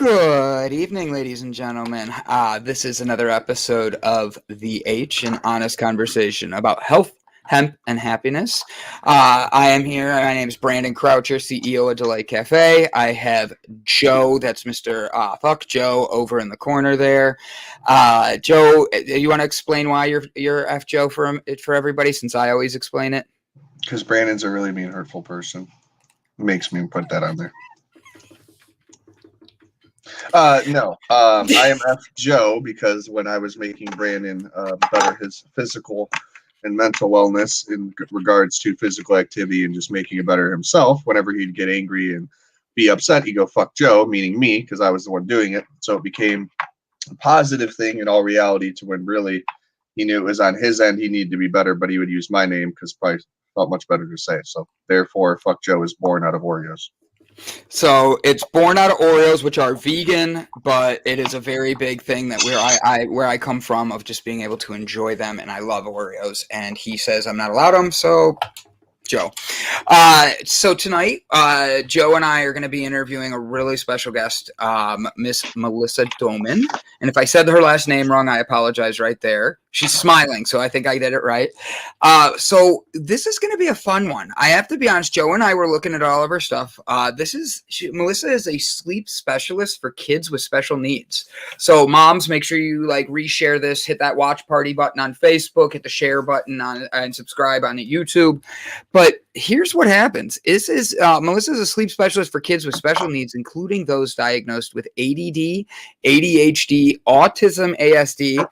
Good evening, ladies and gentlemen. This is another episode of The H, an honest conversation about health, hemp, and happiness. I am here. My name is Brandon Croucher, CEO of Delight Cafe. I have Joe, that's Mr. Fuck Joe, over in the corner there. Joe, you want to explain why you're F Joe for everybody, since I always explain it? Because Brandon's a really mean, hurtful person. Makes me put that on there. No, I am F Joe because when I was making Brandon better his physical and mental wellness in regards to physical activity and just making it better himself, whenever he'd get angry and be upset, he'd go, fuck Joe, meaning me, because I was the one doing it. So it became a positive thing in all reality to when really he knew it was on his end, he needed to be better, but he would use my name because probably felt much better to say. So therefore, fuck Joe is born out of Oreos. So it's born out of Oreos, which are vegan, but it is a very big thing that where I come from, of just being able to enjoy them, and I love Oreos. And he says I'm not allowed them, so Joe. So tonight, Joe and I are going to be interviewing a really special guest, Miss Melissa Doman. And if I said her last name wrong, I apologize right there. She's smiling, so I think I did it right. So this is going to be a fun one. I have to be honest, Joe and I were looking at all of her stuff. Melissa is a sleep specialist for kids with special needs. So moms, make sure you reshare this, hit that watch party button on Facebook, hit the share button and subscribe on YouTube. But here's what happens. This is Melissa is a sleep specialist for kids with special needs, including those diagnosed with ADD, ADHD, Autism, ASD,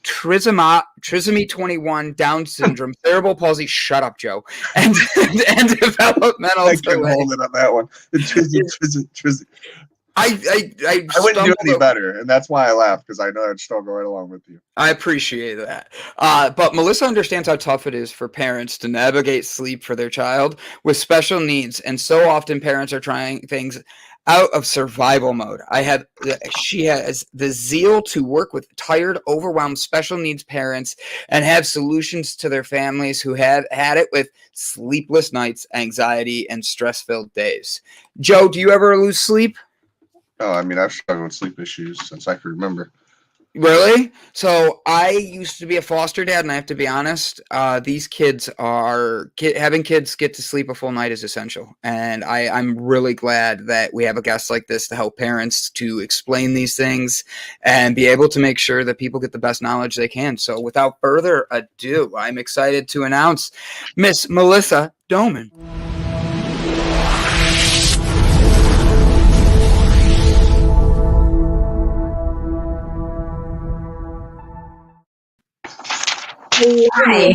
Trisomy 21, Down syndrome, Cerebral Palsy. Shut up, Joe. And developmental. I couldn't hold it on that one. Trisomy. I wouldn't do any better, and that's why I laughed, because I know I'd struggle right along with you. I appreciate that. But Melissa understands how tough it is for parents to navigate sleep for their child with special needs, and so often parents are trying things out of survival mode. She has the zeal to work with tired, overwhelmed special needs parents and have solutions to their families who have had it with sleepless nights, anxiety, and stress-filled days. Joe, do you ever lose sleep? Oh, I mean, I've struggled with sleep issues since I can remember. Really? So I used to be a foster dad, and I have to be honest, these kids having kids get to sleep a full night is essential. And I'm really glad that we have a guest like this to help parents to explain these things and be able to make sure that people get the best knowledge they can. So without further ado, I'm excited to announce Miss Melissa Doman. Hi.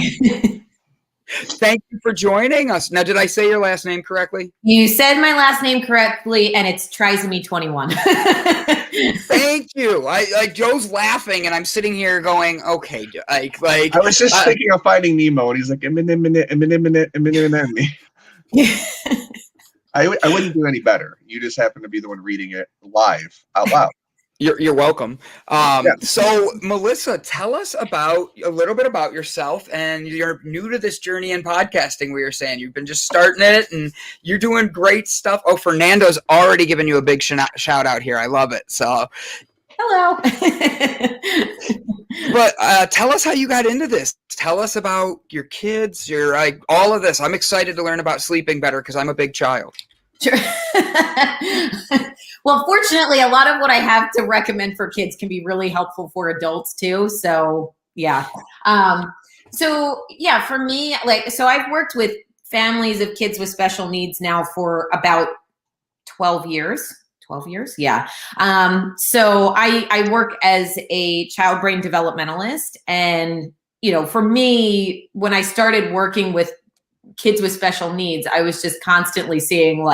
Thank you for joining us. Now, did I say your last name correctly? You said my last name correctly, and it's Trisomy 21. Thank you. Joe's laughing, and I'm sitting here going, okay, I was just thinking of Finding Nemo, and he's like, I wouldn't do any better. You just happen to be the one reading it live out loud. You're welcome. So, Melissa, tell us a little bit about yourself. And you're new to this journey in podcasting. We were saying you've been just starting it, and you're doing great stuff. Oh, Fernando's already given you a big shout out here. I love it. So, hello. But tell us how you got into this. Tell us about your kids. All of this. I'm excited to learn about sleeping better because I'm a big child. Sure. Well, fortunately, a lot of what I have to recommend for kids can be really helpful for adults too. So yeah. For me, I've worked with families of kids with special needs now for about 12 years. 12 years? Yeah. So I work as a child brain developmentalist. And, for me, when I started working with kids with special needs, I was just constantly seeing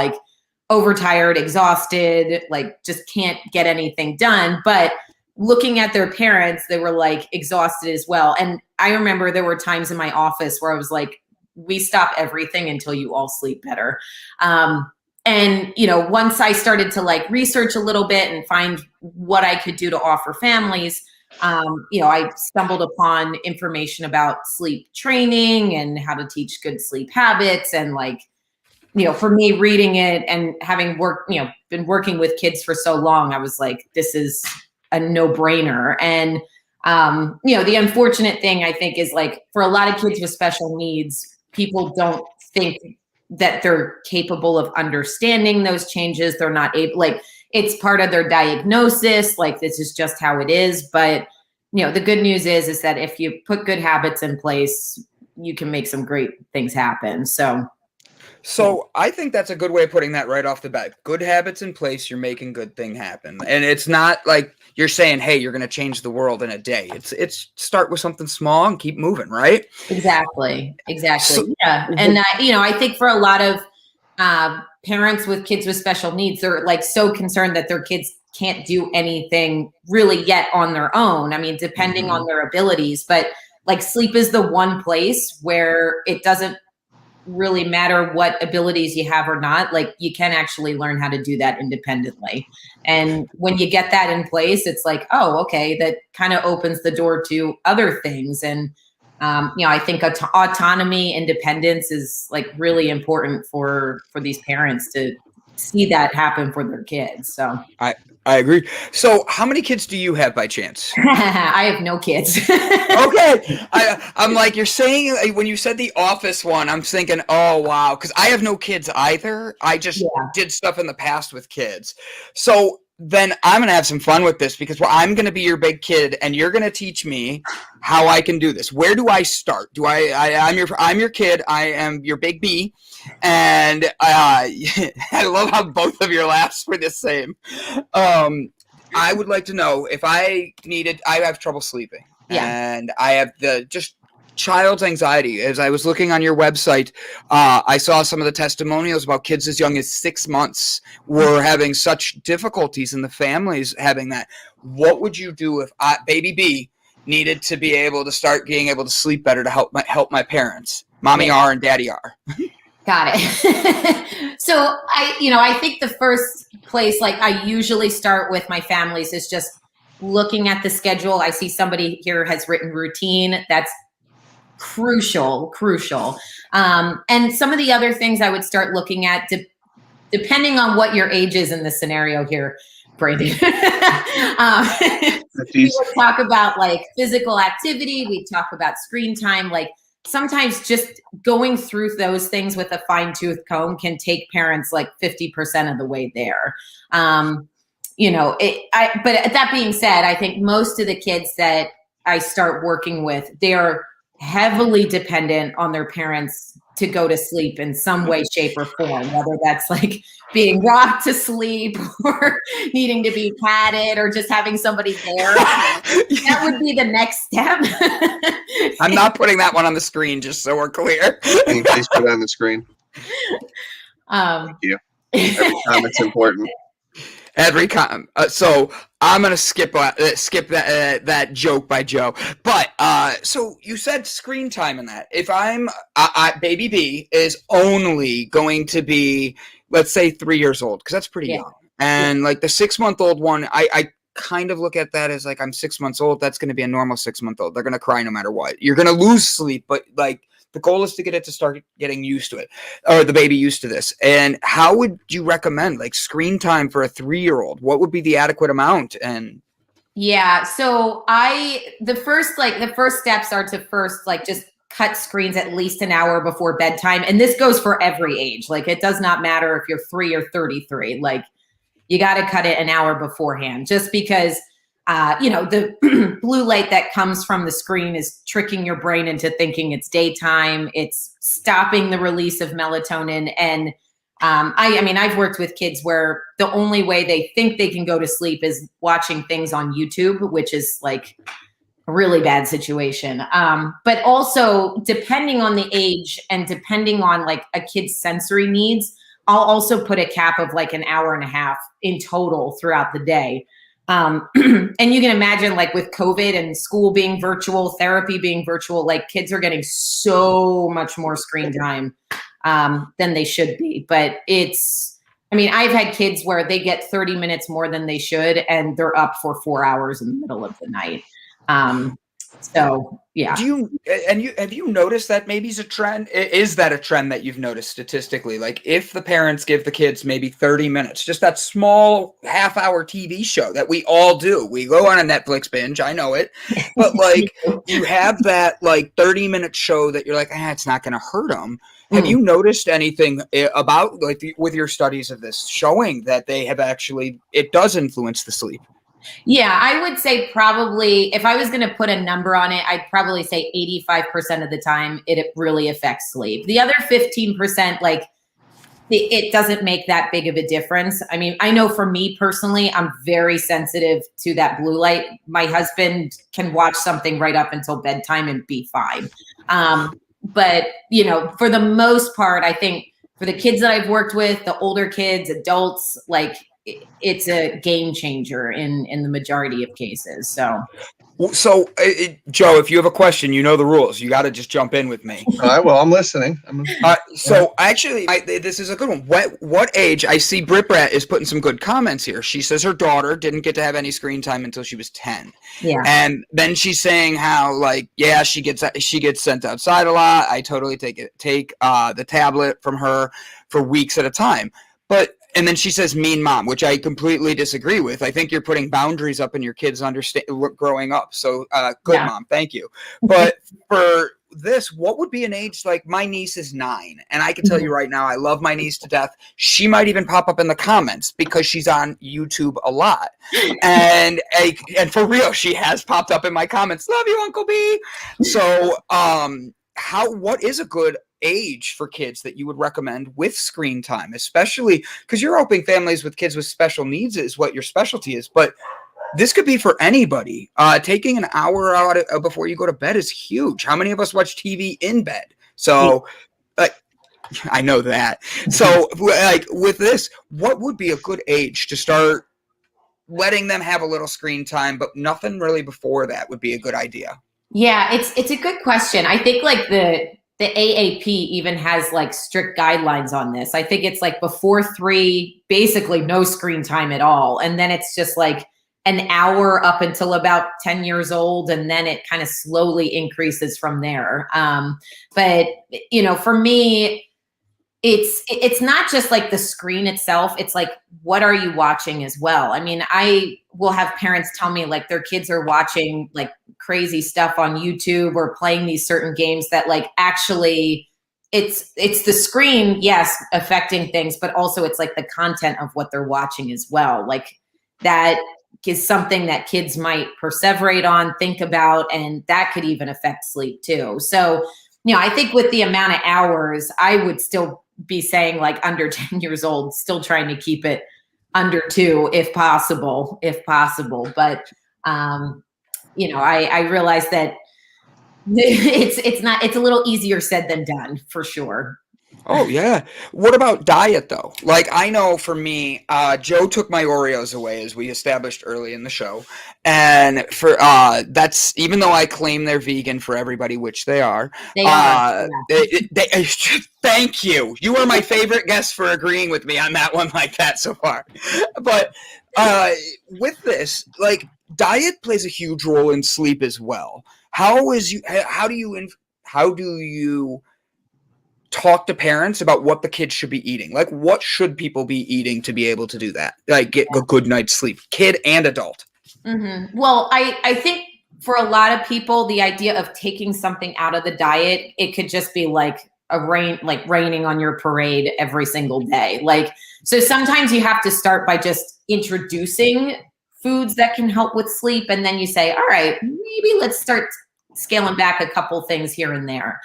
overtired, exhausted, just can't get anything done. But looking at their parents, they were exhausted as well. And I remember there were times in my office where I was like, we stop everything until you all sleep better. And, once I started to research a little bit and find what I could do to offer families, I stumbled upon information about sleep training and how to teach good sleep habits and for me reading it and having been working with kids for so long, I was like, this is a no-brainer. And, the unfortunate thing I think is like for a lot of kids with special needs, people don't think that they're capable of understanding those changes. They're not able, like, it's part of their diagnosis. Like, this is just how it is. But, the good news is that if you put good habits in place, you can make some great things happen. So I think that's a good way of putting that right off the bat. Good habits in place, you're making good thing happen. And it's not like you're saying, hey, you're going to change the world in a day. It's start with something small and keep moving, right? Exactly. So, Yeah. And, I think for a lot of parents with kids with special needs, they're like so concerned that their kids can't do anything really yet on their own. I mean, depending on their abilities, but like sleep is the one place where it doesn't really matter what abilities you have or not. Like, you can actually learn how to do that independently. And when you get that in place, it's like, oh, okay, that kind of opens the door to other things. And, I think autonomy, independence is like really important for these parents to see that happen for their kids. So I agree. So how many kids do you have by chance? I have no kids. Okay. I'm like, you're saying, when you said the office one, I'm thinking, oh, wow. Because I have no kids either. I just did stuff in the past with kids. So then I'm going to have some fun with this because I'm going to be your big kid and you're going to teach me how I can do this. Where do I start? I'm your kid. I am your big B. And I love how both of your laughs were the same. I would like to know if I have trouble sleeping. And I have just child's anxiety. As I was looking on your website, I saw some of the testimonials about kids as young as 6 months were having such difficulties in the families having that. What would you do if baby B needed to be able to start being able to sleep better to help my parents? Mommy R and daddy R. Got it. So I think the first place, like I usually start with my families, is just looking at the schedule. I see somebody here has written routine. That's crucial. And some of the other things I would start looking at, depending on what your age is in this scenario here, Brandon. We would talk about like physical activity. We talk about screen time. Like sometimes just going through those things with a fine-tooth comb can take parents like 50% of the way there. But that being said, I think most of the kids that I start working with, they're heavily dependent on their parents to go to sleep in some way, shape, or form, whether that's like being rocked to sleep or needing to be patted or just having somebody there. That would be the next step. I'm not putting that one on the screen, just so we're clear. Please put it on the screen. Thank you. Every comment's important. Every comment. So I'm gonna skip that joke by Joe. But so you said screen time in that. If baby B is only going to be, let's say, 3 years old, because that's pretty young, and like the 6-month-old one, I kind of look at that as like, I'm 6 months old. That's going to be a normal 6-month-old. They're gonna cry no matter what. You're gonna lose sleep, but like, the goal is to get it to start getting used to it, or the baby used to this. And how would you recommend like screen time for a 3-year-old? What would be the adequate amount? And so the first steps are to first like just cut screens at least an hour before bedtime. And this goes for every age. Like, it does not matter if you're 3 or 33, like you got to cut it an hour beforehand, just because the blue light that comes from the screen is tricking your brain into thinking it's daytime. It's stopping the release of melatonin. And I've worked with kids where the only way they think they can go to sleep is watching things on YouTube, which is like a really bad situation. But also, depending on the age and depending on like a kid's sensory needs, I'll also put a cap of like an hour and a half in total throughout the day. And you can imagine, like with COVID and school being virtual, therapy being virtual, like kids are getting so much more screen time than they should be. But I've had kids where they get 30 minutes more than they should, and they're up for 4 hours in the middle of the night. So yeah. Have you noticed that maybe is a trend? Is that a trend that you've noticed statistically? Like if the parents give the kids maybe 30 minutes, just that small half-hour TV show that we all do. We go on a Netflix binge, I know it. But like you have that like 30-minute show that you're like, it's not going to hurt them. Have you noticed anything about like with your studies of this showing that they have actually, it does influence the sleep? Yeah, I would say probably if I was going to put a number on it, I'd probably say 85% of the time it really affects sleep. The other 15%, like it doesn't make that big of a difference. I mean, I know for me personally, I'm very sensitive to that blue light. My husband can watch something right up until bedtime and be fine. But, you know, for the most part, I think for the kids that I've worked with, the older kids, adults, like it's a game changer in the majority of cases. So, Joe, if you have a question, you know the rules. You got to just jump in with me. All right, well, I'm listening. This is a good one. What age? I see Brit Brat is putting some good comments here. She says her daughter didn't get to have any screen time until she was 10. Yeah. And then she's saying how like, yeah, she gets sent outside a lot. I totally take the tablet from her for weeks at a time. And then she says mean mom, which I completely disagree with. I think you're putting boundaries up in your kids growing up. So good, Mom. Thank you. But for this, what would be an age like my niece is 9. And I can tell you right now, I love my niece to death. She might even pop up in the comments because she's on YouTube a lot. And for real, she has popped up in my comments. Love you, Uncle B. So what is a good age for kids that you would recommend with screen time, especially because you're helping families with kids with special needs is what your specialty is, but this could be for anybody. Taking an hour out before you go to bed is huge. How many of us watch TV in bed? So I know that. So like with this, what would be a good age to start letting them have a little screen time, but nothing really before that would be a good idea? Yeah, it's a good question. I think like the AAP even has like strict guidelines on this. I think it's like before 3, basically no screen time at all. And then it's just like an hour up until about 10 years old. And then it kind of slowly increases from there. But, you know, for me, it's not just like the screen itself. It's like, what are you watching as well? I mean, I will have parents tell me like their kids are watching like crazy stuff on YouTube or playing these certain games that like actually it's the screen, yes, affecting things, but also it's like the content of what they're watching as well. Like that is something that kids might perseverate on, think about, and that could even affect sleep too. So, you know, I think with the amount of hours, I would still be saying like under 10 years old, still trying to keep it under 2 if possible. But, you know, I realize that it's a little easier said than done for sure. Oh yeah. What about diet though? Like I know for me, Joe took my Oreos away as we established early in the show. And for that's even though I claim they're vegan for everybody, which they are. They are. Thank you. You are my favorite guest for agreeing with me on that one like that so far. But with this, like diet plays a huge role in sleep as well. How do you talk to parents about what the kids should be eating? Like what should people be eating to be able to do that? Like get a good night's sleep, kid and adult. Mm-hmm. Well, I think for a lot of people, the idea of taking something out of the diet, it could just be like raining on your parade every single day. Like, so sometimes you have to start by just introducing foods that can help with sleep. And then you say, all right, maybe let's start scaling back a couple things here and there.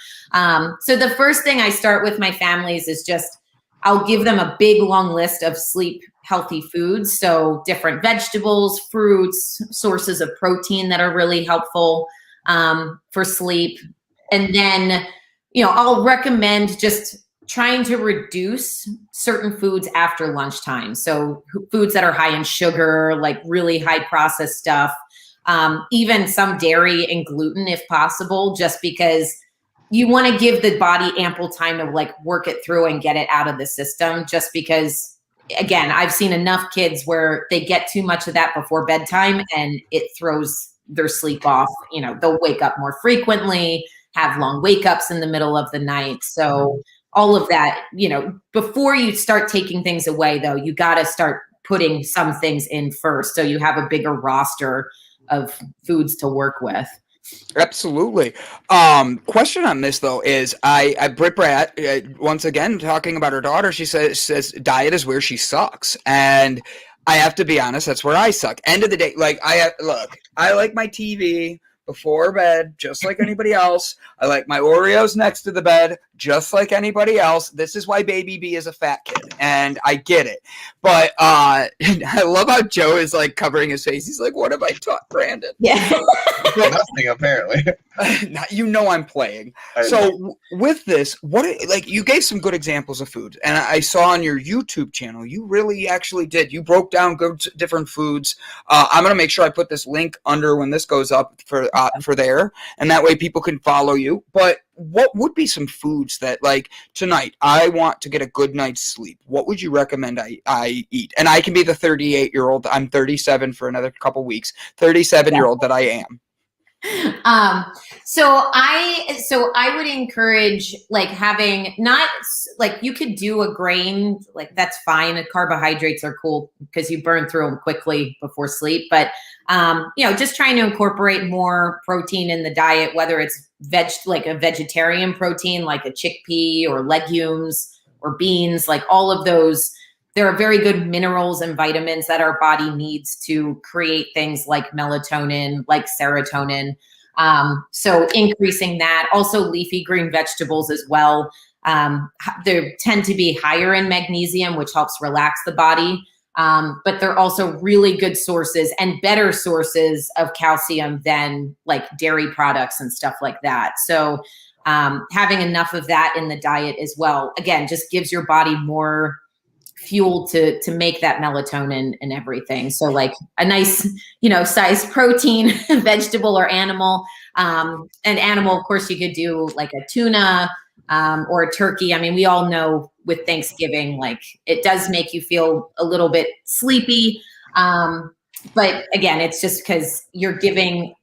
So the first thing I start with my families is just, I'll give them a big long list of sleep healthy foods. So different vegetables, fruits, sources of protein that are really helpful for sleep. And then, you know, I'll recommend just trying to reduce certain foods after lunchtime. So foods that are high in sugar, like really high processed stuff, even some dairy and gluten if possible, just because you want to give the body ample time to like work it through and get it out of the system. Just because, again, I've seen enough kids where they get too much of that before bedtime and it throws their sleep off. You know, they'll wake up more frequently, have long wake ups in the middle of the night. So all of that, you know, before you start taking things away, though, you got to start putting some things in first, so you have a bigger roster of foods to work with. Absolutely. Question on this though is Britt Bratt, once again talking about her daughter, she says diet is where she sucks, and I have to be honest, that's where I suck. End of the day, like I like my TV before bed, just like anybody else. I like my Oreos next to the bed, just like anybody else. This is why Baby B is a fat kid, and I get it. But I love how Joe is like covering his face. He's like, "What have I taught Brandon?" Yeah. Nothing apparently. You know I'm playing. So with this, like you gave some good examples of food, and I saw on your YouTube channel you really actually did. You broke down good different foods. I'm gonna make sure I put this link under when this goes up for there, and that way people can follow you. But what would be some foods that, like tonight, I want to get a good night's sleep? What would you recommend I eat? And I can be the 38-year-old. I'm 37 for another couple weeks. 37-year-old that I am. So I would encourage like having not like you could do a grain, like that's fine. Carbohydrates are cool because you burn through them quickly before sleep. But you know, just trying to incorporate more protein in the diet, whether it's like a vegetarian protein, like a chickpea or legumes or beans, like all of those. There are very good minerals and vitamins that our body needs to create things like melatonin, like serotonin. So increasing that. Also leafy green vegetables as well. They tend to be higher in magnesium, which helps relax the body. But they're also really good sources and better sources of calcium than like dairy products and stuff like that. So having enough of that in the diet as well, again, just gives your body more fuel to make that melatonin and everything. So like a nice, you know, size protein, vegetable or animal. And animal, of course, you could do like a tuna or a turkey. I mean, we all know with Thanksgiving, like it does make you feel a little bit sleepy. But again, it's just because you're giving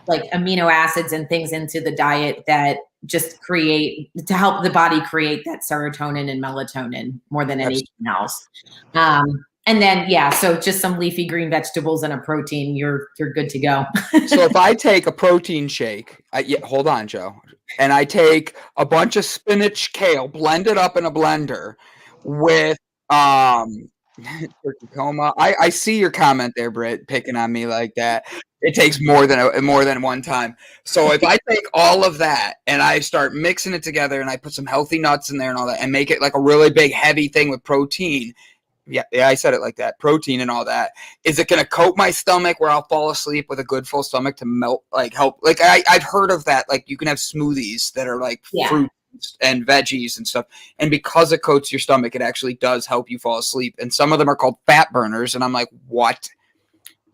like amino acids and things into the diet that just to help the body create that serotonin and melatonin more than anything else. And then, yeah, so just some leafy green vegetables and a protein, you're good to go. So if I take a protein shake, hold on, Joe, and I take a bunch of spinach, kale, blend it up in a blender with turkey coma. I see your comment there, Britt, picking on me like that. It takes more than one time. So if I take all of that and I start mixing it together and I put some healthy nuts in there and all that and make it like a really big heavy thing with protein. Yeah, I said it like that. Protein and all that. Is it going to coat my stomach where I'll fall asleep with a good full stomach to melt, like help? Like I've heard of that. Like you can have smoothies that are like fruit and veggies and stuff. And because it coats your stomach, it actually does help you fall asleep. And some of them are called fat burners. And I'm like, what?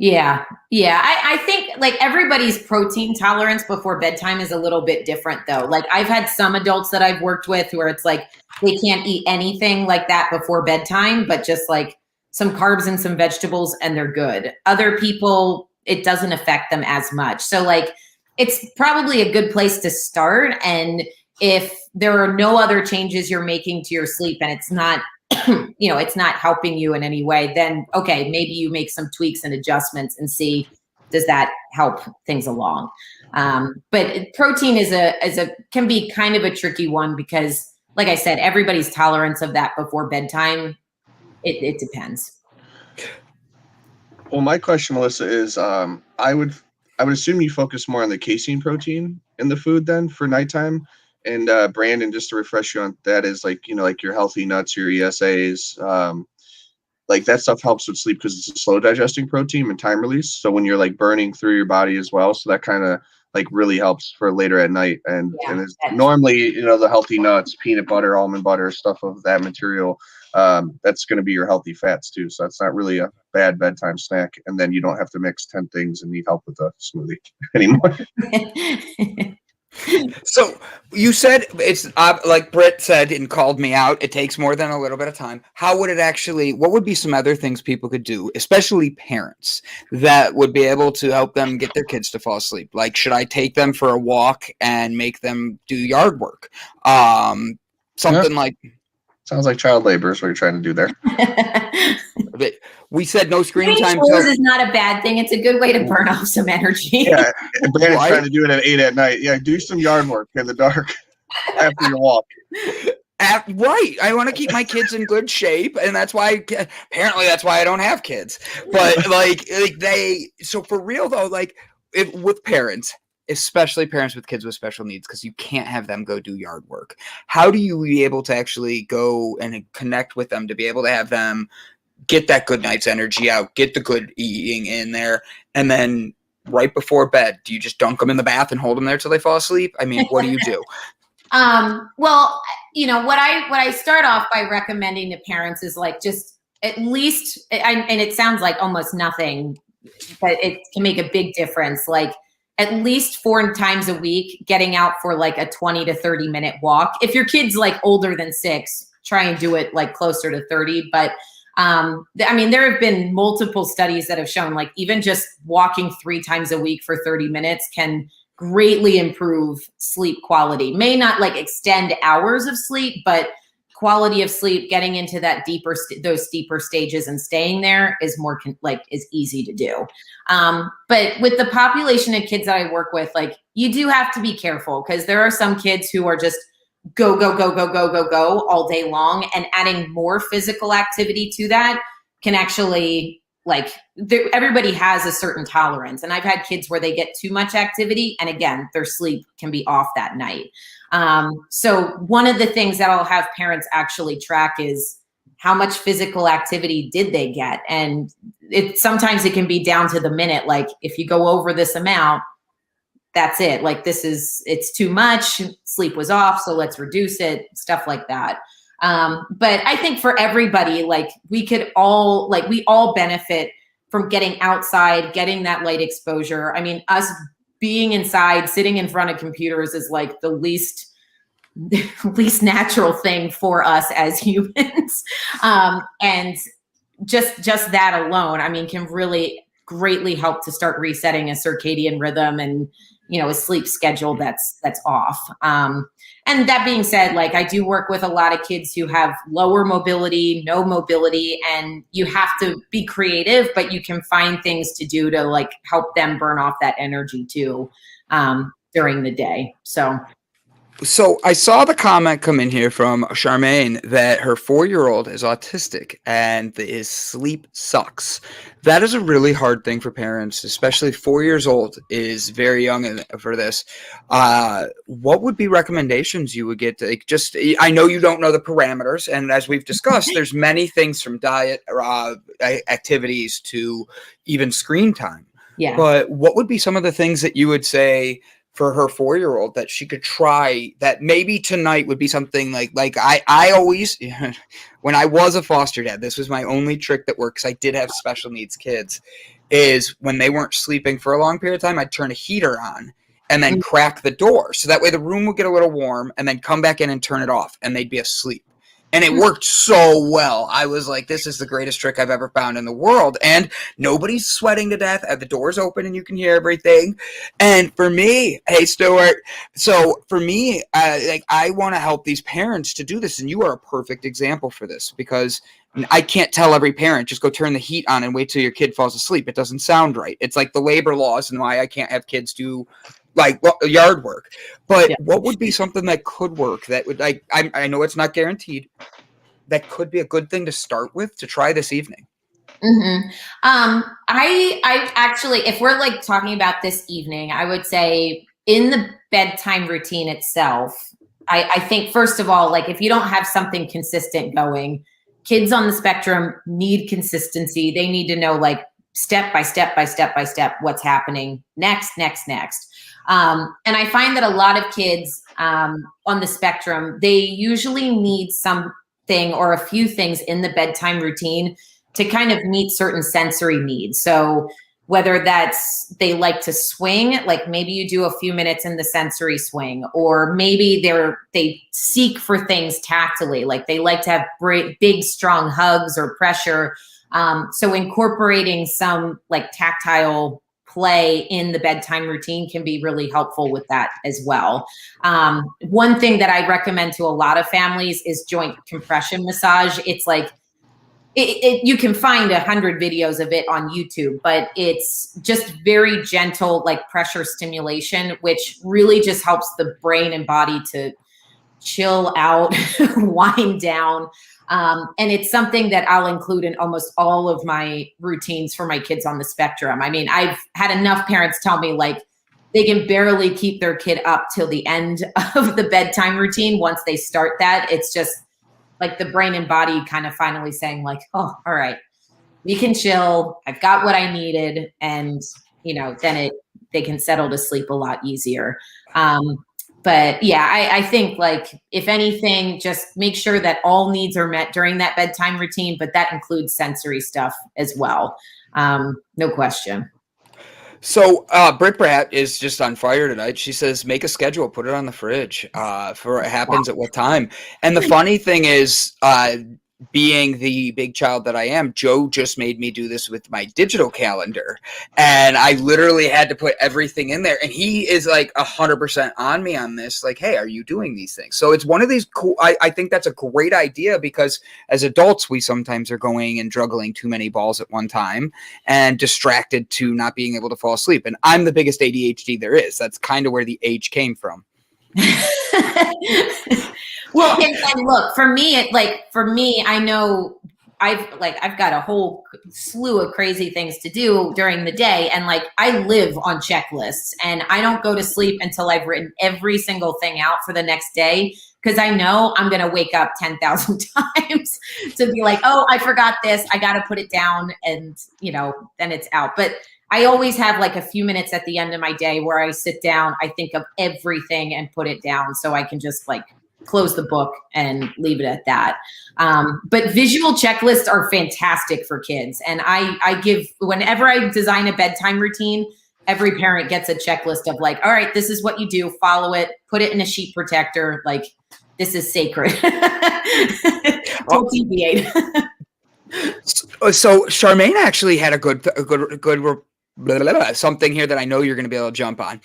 Yeah. I think like everybody's protein tolerance before bedtime is a little bit different though. Like I've had some adults that I've worked with where it's like they can't eat anything like that before bedtime, but just like some carbs and some vegetables and they're good. Other people, it doesn't affect them as much. So like it's probably a good place to start. And if there are no other changes you're making to your sleep and it's not you know, it's not helping you in any way, then okay, maybe you make some tweaks and adjustments and see, does that help things along? But protein can be kind of a tricky one because, like I said, everybody's tolerance of that before bedtime, it depends. Well, my question, Melissa, is I would assume you focus more on the casein protein in the food then for nighttime. And Brandon, just to refresh you on that, is like, you know, like your healthy nuts, your ESAs, like that stuff helps with sleep because it's a slow digesting protein and time release. So when you're like burning through your body as well, so that kind of like really helps for later at night. And it's normally, you know, the healthy nuts, peanut butter, almond butter, stuff of that material, that's going to be your healthy fats too. So that's not really a bad bedtime snack. And then you don't have to mix 10 things and need help with a smoothie anymore. So you said it's like Britt said and called me out. It takes more than a little bit of time. How would it actually? What would be some other things people could do, especially parents, that would be able to help them get their kids to fall asleep? Like, should I take them for a walk and make them do yard work? Something like. Sounds like child labor is what you're trying to do there. We said no screen Doing time. chores is not a bad thing. It's a good way to burn off some energy. Yeah, Brandon's trying to do it at 8 at night. Yeah, do some yard work in the dark after your walk. Right. I want to keep my kids in good shape, and that's why apparently that's why I don't have kids. But like so for real though, like with parents, especially parents with kids with special needs, because you can't have them go do yard work. How do you be able to actually go and connect with them to be able to have them get that good night's energy out, get the good eating in there, and then right before bed, do you just dunk them in the bath and hold them there till they fall asleep? I mean, what do you do? Well, you know, what I start off by recommending to parents is like just at least, and it sounds like almost nothing, but it can make a big difference. Like at least 4 times a week, getting out for like a 20 to 30 minute walk. If your kid's like older than 6, try and do it like closer to 30. But I mean, there have been multiple studies that have shown like even just walking 3 times a week for 30 minutes can greatly improve sleep quality. May not like extend hours of sleep, but quality of sleep, getting into that those deeper stages and staying there is more is easy to do. But with the population of kids that I work with, like you do have to be careful because there are some kids who are just go all day long, and adding more physical activity to that can actually everybody has a certain tolerance. And I've had kids where they get too much activity and again, their sleep can be off that night. So one of the things that I'll have parents actually track is how much physical activity did they get? And sometimes it can be down to the minute. Like if you go over this amount, that's it. Like it's too much, sleep was off, so let's reduce it, stuff like that. But I think for everybody, like we all benefit from getting outside, getting that light exposure. I mean, us being inside, sitting in front of computers is like the least natural thing for us as humans. And just that alone, I mean, can really greatly help to start resetting a circadian rhythm and, you know, a sleep schedule that's off. And that being said, like I do work with a lot of kids who have lower mobility, no mobility, and you have to be creative, but you can find things to do to like help them burn off that energy too during the day. So I saw the comment come in here from Charmaine that her 4-year-old is autistic and his sleep sucks. That is a really hard thing for parents, especially 4 years old is very young for this. What would be recommendations you would get to I know you don't know the parameters, and as we've discussed, there's many things from diet, activities to even screen time. Yeah. But what would be some of the things that you would say for her 4-year-old that she could try that maybe tonight would be something like I always, when I was a foster dad, this was my only trick that works. I did have special needs kids is when they weren't sleeping for a long period of time, I'd turn a heater on and then crack the door. So that way the room would get a little warm and then come back in and turn it off and they'd be asleep. And it worked so well. I was like, this is the greatest trick I've ever found in the world. And nobody's sweating to death. The door's open and you can hear everything. And for me, hey, Stuart, so for me, I want to help these parents to do this. And you are a perfect example for this because I can't tell every parent, just go turn the heat on and wait till your kid falls asleep. It doesn't sound right. It's like the labor laws and why I can't have kids do yard work. But what would be something that could work that would I know it's not guaranteed, that could be a good thing to start with to try this evening? Mm-hmm. I actually, if we're like talking about this evening, I would say in the bedtime routine itself, I think first of all, like if you don't have something consistent going, kids on the spectrum need consistency. They need to know like step by step what's happening next. And I find that a lot of kids on the spectrum, they usually need something or a few things in the bedtime routine to kind of meet certain sensory needs. So whether that's they like to swing, like maybe you do a few minutes in the sensory swing, or maybe they seek for things tactily, like they like to have big, strong hugs or pressure. So incorporating some like tactile play in the bedtime routine can be really helpful with that as well. One thing that I recommend to a lot of families is joint compression massage. It's like, you can find 100 videos of it on YouTube, but it's just very gentle, like pressure stimulation, which really just helps the brain and body to chill out, wind down. And it's something that I'll include in almost all of my routines for my kids on the spectrum. I mean, I've had enough parents tell me like they can barely keep their kid up till the end of the bedtime routine. Once they start that, it's just like the brain and body kind of finally saying like, oh, all right, we can chill. I've got what I needed. And, then they can settle to sleep a lot easier. But yeah, I think like, if anything, just make sure that all needs are met during that bedtime routine, but that includes sensory stuff as well. No question. So Britt Brat is just on fire tonight. She says, make a schedule, put it on the fridge for it happens at what time. And the funny thing is, being the big child that I am, Joe just made me do this with my digital calendar. And I literally had to put everything in there. And he is like 100% on me on this. Like, hey, are you doing these things? So it's one of these cool, I think that's a great idea, because as adults, we sometimes are going and juggling too many balls at one time and distracted to not being able to fall asleep. And I'm the biggest ADHD there is. That's kind of where the age came from. Well, and look, for me, I know I've got a whole slew of crazy things to do during the day. And like, I live on checklists, and I don't go to sleep until I've written every single thing out for the next day. Cause I know I'm going to wake up 10,000 times to be like, oh, I forgot this. I got to put it down. And then it's out. But I always have like a few minutes at the end of my day where I sit down, I think of everything and put it down, so I can just like close the book and leave it at that. But visual checklists are fantastic for kids. And I give, whenever I design a bedtime routine, every parent gets a checklist of like, all right, this is what you do, follow it, put it in a sheet protector. Like, this is sacred. Don't deviate. So Charmaine actually had a good something here that I know you're going to be able to jump on.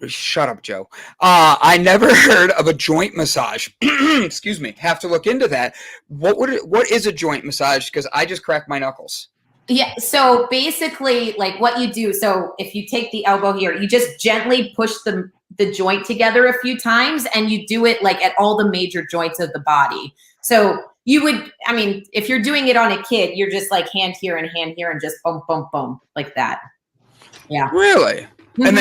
Shut up, Joe. I never heard of a joint massage. Excuse me. Have to look into that. What is a joint massage? Because I just cracked my knuckles. Yeah. So basically, like what you do. So if you take the elbow here, you just gently push the joint together a few times, and you do it like at all the major joints of the body. So you would, I mean, if you're doing it on a kid, you're just like hand here and just boom, boom, boom, like that. Yeah. Really? Mm-hmm.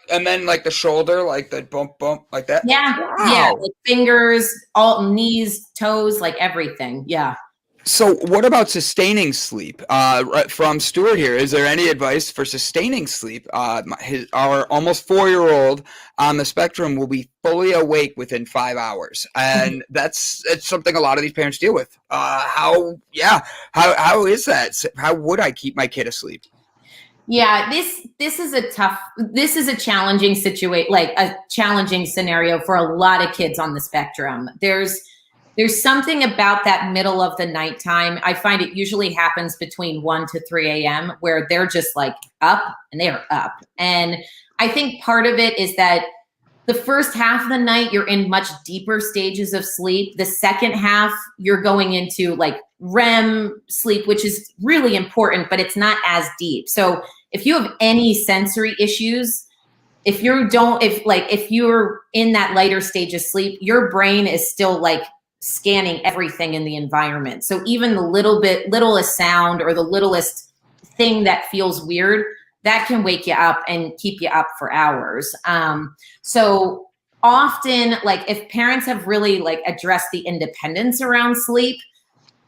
And then like the shoulder, like the bump, like that. Yeah. Wow. Yeah. Like fingers, all knees, toes, like everything. Yeah. So what about sustaining sleep? From Stuart here, is there any advice for sustaining sleep? Our almost 4-year-old on the spectrum will be fully awake within 5 hours. And it's something a lot of these parents deal with. How is that? How would I keep my kid asleep? Yeah, this is a challenging situation, like a challenging scenario for a lot of kids on the spectrum. There's something about that middle of the nighttime. I find it usually happens between 1 to 3 a.m. where they're just like up, and they are up. And I think part of it is that the first half of the night, you're in much deeper stages of sleep. The second half, you're going into like REM sleep, which is really important, but it's not as deep. So if you have any sensory issues, if you're in that lighter stage of sleep, your brain is still like scanning everything in the environment. So even the littlest sound or the littlest thing that feels weird, that can wake you up and keep you up for hours. So often, like if parents have really like addressed the independence around sleep,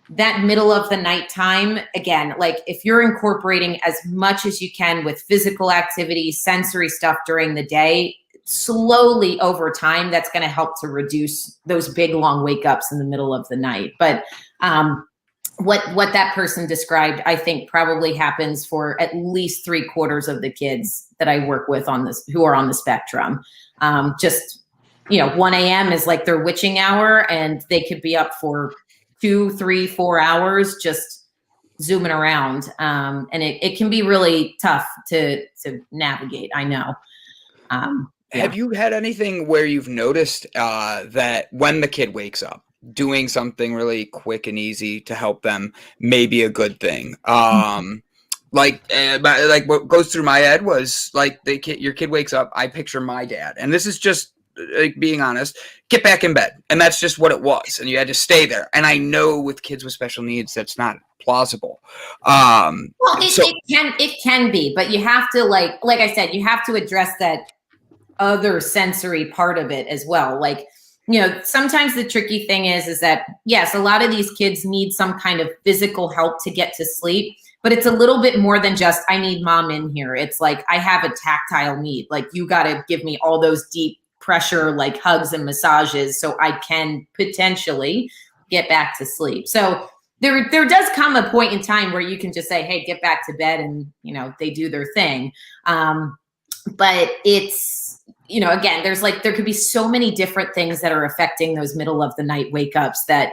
that middle of the night time, again, like if you're incorporating as much as you can with physical activity, sensory stuff during the day, slowly over time, that's going to help to reduce those big long wake ups in the middle of the night. But what that person described, I think probably happens for at least 3/4 of the kids that I work with on this, who are on the spectrum. Just, 1 a.m. is like their witching hour, and they could be up for 2, 3, 4 hours just zooming around. And it can be really tough to navigate. I know. Yeah. Have you had anything where you've noticed that when the kid wakes up, doing something really quick and easy to help them may be a good thing? Like what goes through my head was like your kid wakes up. I picture my dad, and this is just like being honest. Get back in bed, and that's just what it was, and you had to stay there. And I know with kids with special needs, that's not plausible. Well, it can be, but you have to like I said, you have to address that other sensory part of it as well. Like, sometimes the tricky thing is that, yes, a lot of these kids need some kind of physical help to get to sleep, but it's a little bit more than just, I need mom in here. It's like, I have a tactile need. Like, you got to give me all those deep pressure, like hugs and massages, so I can potentially get back to sleep. So there does come a point in time where you can just say, hey, get back to bed, and, they do their thing. But it's, again, there could be so many different things that are affecting those middle of the night wake ups, that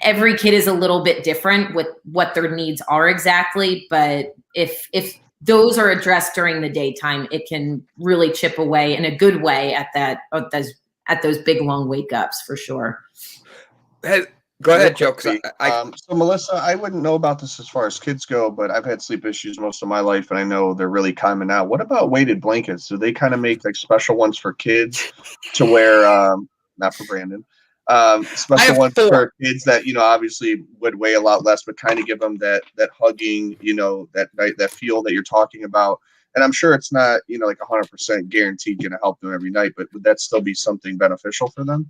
every kid is a little bit different with what their needs are exactly. But if those are addressed during the daytime, it can really chip away in a good way at those big long wake ups for sure. Go ahead, Joe. So Melissa, I wouldn't know about this as far as kids go, but I've had sleep issues most of my life, and I know they're really common now. What about weighted blankets? Do they kind of make like special ones for kids to wear? Not for Brandon. Special ones for kids that obviously would weigh a lot less, but kind of give them that hugging, that feel that you're talking about. And I'm sure it's not like 100% guaranteed going to help them every night, but would that still be something beneficial for them?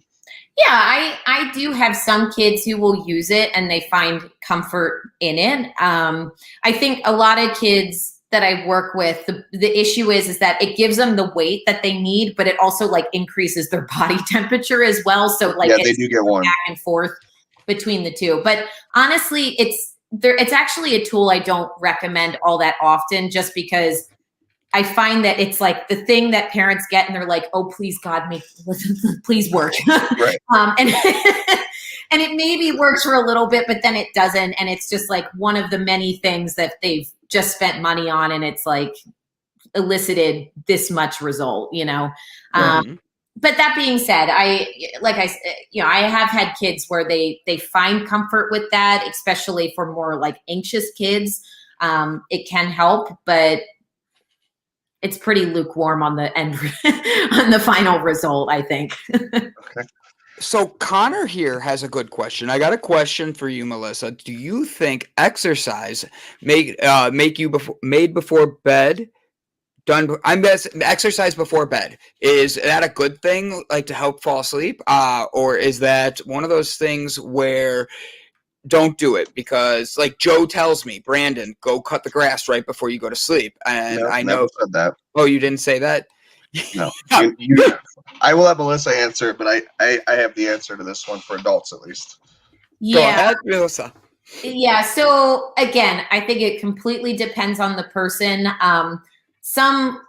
Yeah, I do have some kids who will use it and they find comfort in it. I think a lot of kids that I work with, the issue is that it gives them the weight that they need, but it also like increases their body temperature as well. So like, yeah, they do get warm. Back and forth between the two. But honestly, it's actually a tool I don't recommend all that often, just because I find that it's like the thing that parents get and they're like, oh, please God, please work. Right. And it maybe works for a little bit, but then it doesn't. And it's just like one of the many things that they've just spent money on, and it's like elicited this much result, Mm-hmm. But that being said, I have had kids where they find comfort with that, especially for more like anxious kids. It can help, but it's pretty lukewarm on the end, on the final result, I think. Okay. So Connor here has a good question. I got a question for you, Melissa. Do you think exercise make you made before bed? Exercise before bed, is that a good thing, like to help fall asleep, or is that one of those things where don't do it because, like Joe tells me, Brandon, go cut the grass right before you go to sleep, and No, I know. never said that. Oh, you didn't say that? No. I will have Melissa answer it, but I have the answer to this one for adults at least. Yeah. Go ahead, Melissa. Yeah. So again, I think it completely depends on the person.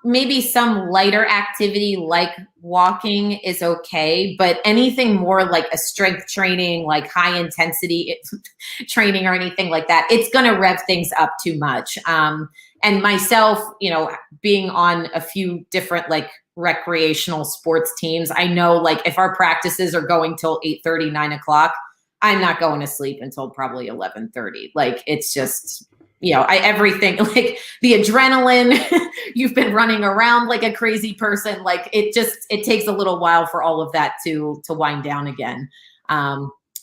Maybe some lighter activity like walking is okay, but anything more like a strength training, like high intensity training or anything like that, it's going to rev things up too much. And myself, being on a few different like recreational sports teams, I know like if our practices are going till 8:30, 9 o'clock, I'm not going to sleep until probably 11:30. Like it's just, everything, like the adrenaline, you've been running around like a crazy person. Like it takes a little while for all of that to wind down again.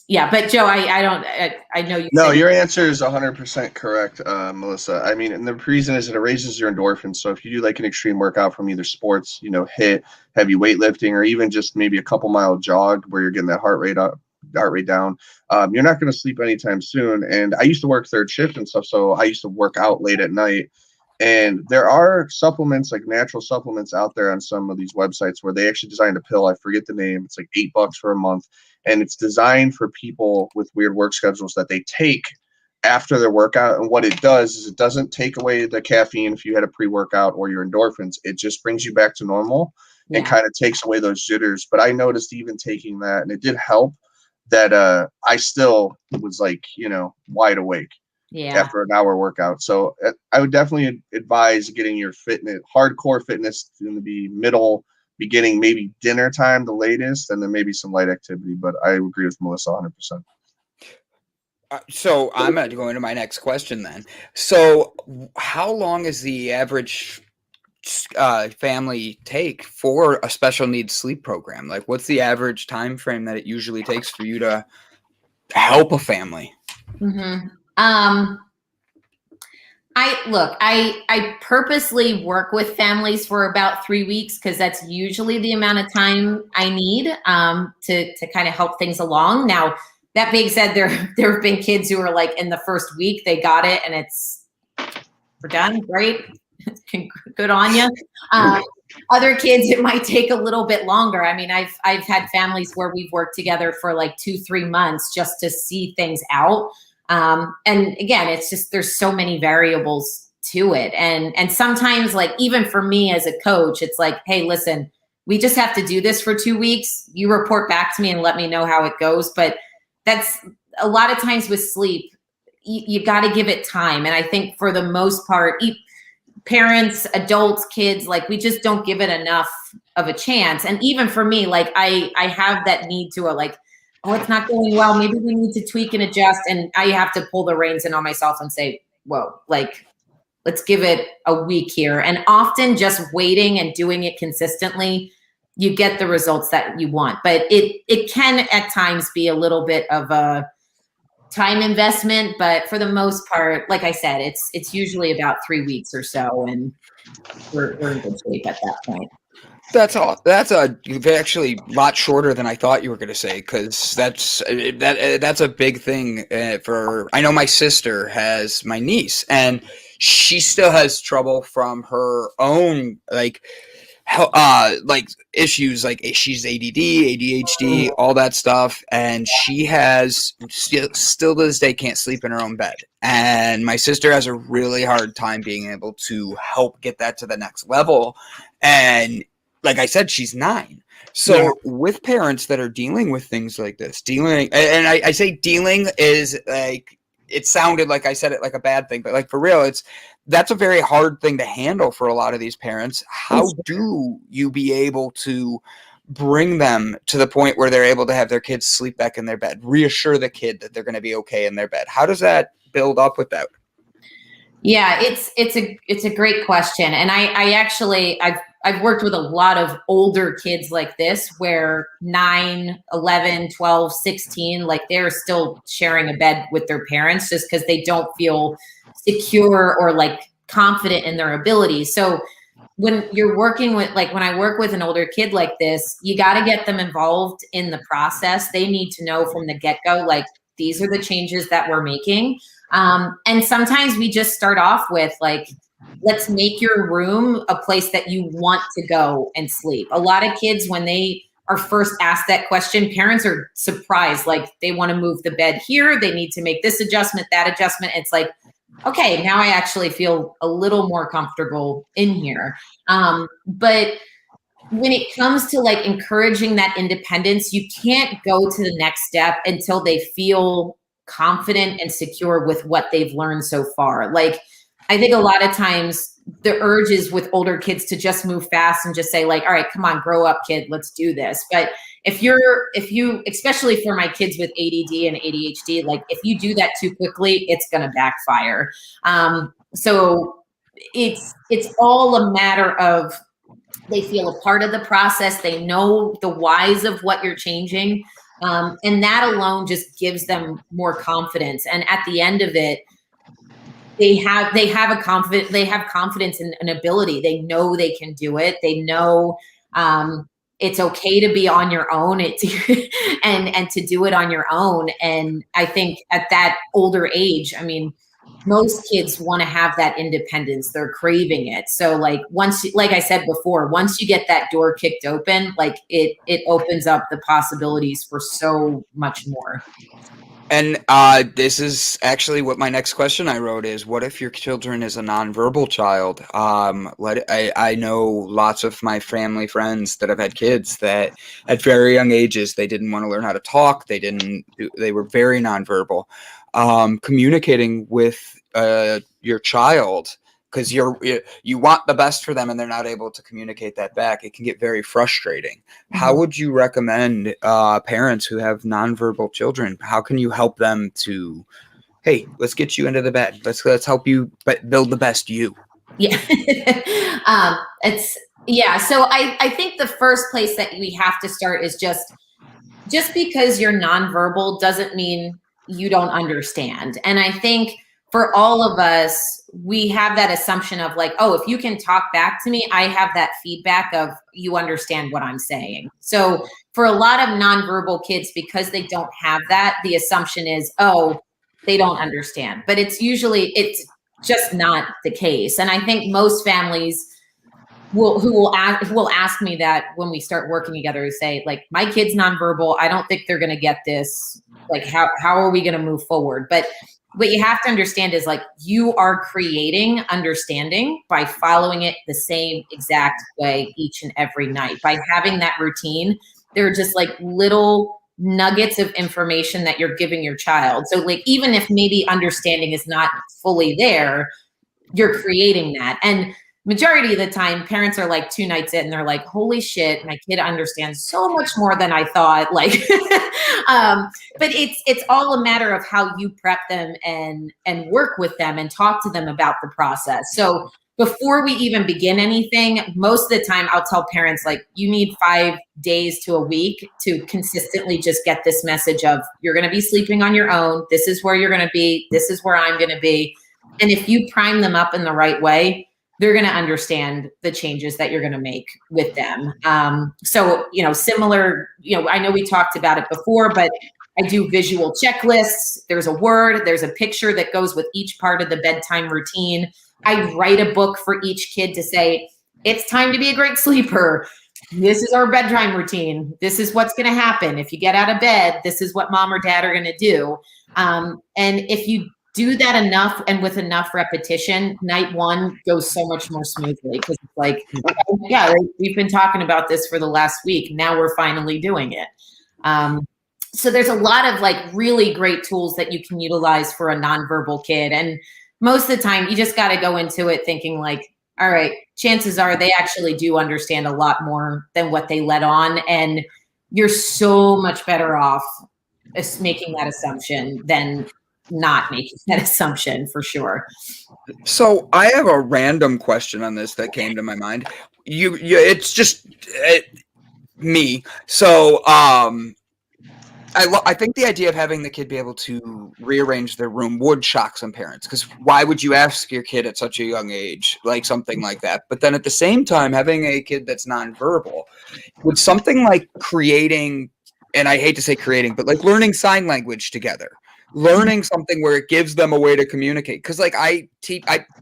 Yeah, but Joe, I know you. No, your answer is 100% correct, Melissa. I mean, and the reason is that it raises your endorphins. So if you do like an extreme workout from either sports, HIIT, heavy weightlifting, or even just maybe a couple mile jog where you're getting that heart rate down, you're not going to sleep anytime soon. And I used to work third shift and stuff, so I used to work out late at night. And there are supplements, like natural supplements out there on some of these websites where they actually designed a pill. I forget the name. It's like $8 for a month. And it's designed for people with weird work schedules that they take after their workout. And what it does is it doesn't take away the caffeine if you had a pre-workout or your endorphins. It just brings you back to normal and kind of takes away those jitters. But I noticed even taking that, and it did help, that I still was like, wide awake after an hour workout. So I would definitely advise getting your fitness, hardcore fitness, in the beginning, maybe dinner time, the latest, and then maybe some light activity. But I agree with Melissa 100%. So I'm going to go into my next question then. So how long is the average family take for a special needs sleep program? Like, what's the average time frame that it usually takes for you to help a family? Mm-hmm. I purposely work with families for about 3 weeks because that's usually the amount of time I need to kind of help things along. Now, that being said, there have been kids who are like in the first week, they got it and we're done. Great. Good on you. Other kids, it might take a little bit longer. I mean, I've had families where we've worked together for like 2-3 months just to see things out. And again, it's just, there's so many variables to it. And sometimes, like, even for me as a coach, it's like, hey, listen, we just have to do this for 2 weeks. You report back to me and let me know how it goes. But that's a lot of times with sleep, you got to give it time. And I think for the most part, parents, adults, kids, like, we just don't give it enough of a chance. And even for me, like, I have that need to like, oh, it's not going well, maybe we need to tweak and adjust. And I have to pull the reins in on myself and say, whoa, like, let's give it a week here. And often just waiting and doing it consistently, you get the results that you want. But it can at times be a little bit of a time investment, but for the most part, like I said, it's usually about 3 weeks or so, and we're in good shape at that point. That's all. That's actually a lot shorter than I thought you were going to say, because that's a big thing for. I know my sister has my niece, and she still has trouble from her own like issues, like she's ADD, ADHD, all that stuff, and she has still to this day can't sleep in her own bed. And my sister has a really hard time being able to help get that to the next level. And like I said, she's 9. So with parents that are dealing with things like this, and I say dealing is like, it sounded like I said it like a bad thing, but like for real, that's a very hard thing to handle for a lot of these parents. How do you be able to bring them to the point where they're able to have their kids sleep back in their bed, reassure the kid that they're going to be okay in their bed? How does that build up with that? Yeah, it's a great question. And I've worked with a lot of older kids like this, where 9, 11, 12, 16, like, they're still sharing a bed with their parents just because they don't feel secure or like confident in their abilities. So when you're working with, like, when I work with an older kid like this, you got to get them involved in the process. They need to know from the get-go, like, these are the changes that we're making. And sometimes we just start off with, like, let's make your room a place that you want to go and sleep. A lot of kids, when they are first asked that question, parents are surprised. Like, they want to move the bed here. They need to make this adjustment, that adjustment. It's like, okay, now I actually feel a little more comfortable in here. But when it comes to like encouraging that independence, you can't go to the next step until they feel confident and secure with what they've learned so far. Like, I think a lot of times the urge is with older kids to just move fast and just say, like, all right, come on, grow up, kid, let's do this. But if you, especially for my kids with ADD and ADHD, like, if you do that too quickly, it's going to backfire. So it's all a matter of, they feel a part of the process. They know the whys of what you're changing. And that alone just gives them more confidence. And at the end of it, they have confidence in an ability. They know they can do it. They know it's okay to be on your own and to do it on your own. And I think at that older age, I mean, most kids want to have that independence. They're craving it. So like, like I said before, once you get that door kicked open, like it opens up the possibilities for so much more. And this is actually what my next question I wrote is, what if your children is a nonverbal child? I know lots of my family friends that have had kids that at very young ages, they didn't want to learn how to talk. They were very nonverbal. Communicating with your child, because you want the best for them and they're not able to communicate that back, it can get very frustrating. How would you recommend parents who have nonverbal children? How can you help them to, hey, let's get you into the bed. Let's help you build the best you. Yeah. So I think the first place that we have to start is just because you're nonverbal doesn't mean you don't understand. And I think for all of us, we have that assumption of like, oh, if you can talk back to me, I have that feedback of you understand what I'm saying. So for a lot of nonverbal kids, because they don't have that, the assumption is, oh, they don't understand. But it's just not the case. And I think most families will ask me that when we start working together, who say like, my kid's nonverbal, I don't think they're going to get this. Like, how are we going to move forward? But what you have to understand is like, you are creating understanding by following it the same exact way each and every night. By having that routine, there are just like little nuggets of information that you're giving your child. So like, even if maybe understanding is not fully there, you're creating that. And majority of the time, parents are like 2 nights in and they're like, holy shit, my kid understands so much more than I thought. Like, but it's all a matter of how you prep them and work with them and talk to them about the process. So before we even begin anything, most of the time I'll tell parents, like, you need 5 days to a week to consistently just get this message of, you're going to be sleeping on your own. This is where you're going to be. This is where I'm going to be. And if you prime them up in the right way, they're going to understand the changes that you're going to make with them. So, similar, I know we talked about it before, but I do visual checklists. There's a word, there's a picture that goes with each part of the bedtime routine. I write a book for each kid to say, it's time to be a great sleeper. This is our bedtime routine. This is what's going to happen. If you get out of bed, this is what mom or dad are going to do. And if you do that enough and with enough repetition, night one goes so much more smoothly, because it's like, yeah, we've been talking about this for the last week. Now we're finally doing it. So there's a lot of like really great tools that you can utilize for a nonverbal kid. And most of the time you just got to go into it thinking like, all right, chances are they actually do understand a lot more than what they let on. And you're so much better off making that assumption than not making that assumption, for sure. So I have a random question on this that came to my mind. It's just me. So I think the idea of having the kid be able to rearrange their room would shock some parents, because why would you ask your kid at such a young age like something like that? But then at the same time, having a kid that's nonverbal, would something like creating, and I hate to say creating, but like learning sign language together, learning something where it gives them a way to communicate. Because like I